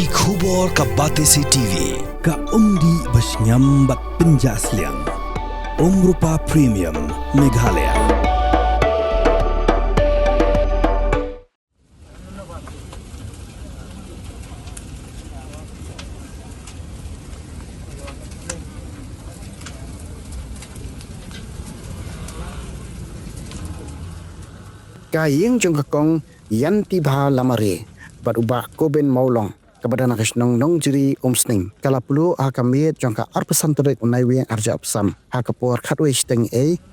Ki khubor ka Batesi TV. Ka umdi basnyambat penjaslian. Rupa Premium Meghalaya. Ïing jong kakong yan tiba lamare bat ubah koben maulong kepada nak Shnong Nongjri Sning kala pulu akamit jong ka arpesan terik unai weng arja apsam hakapor khatwe steng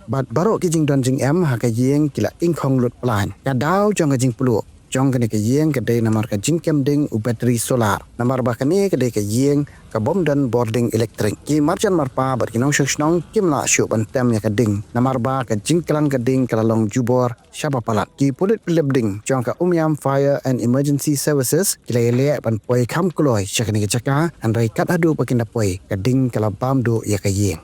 bat barok ki Jingdon Jingem Ïing Kylla ingkhong lut plan kadau jong jing pulu jong kene Ïing kedai namar ka Jingem ding u bateri solar namar ba kene kedai Ïing ka bom dan boarding elektrik ki marjan marpa bat kinong Shnong kimla syu bantem ya keding namar ba ka jingkelan keding kala long jubor syaba palat ki pulit pilebding jong ka umyam fire and emergency services kilele ban poi kham kloi chakani jaka andai kat adu pakinda poi keding kala bam do ya Ïing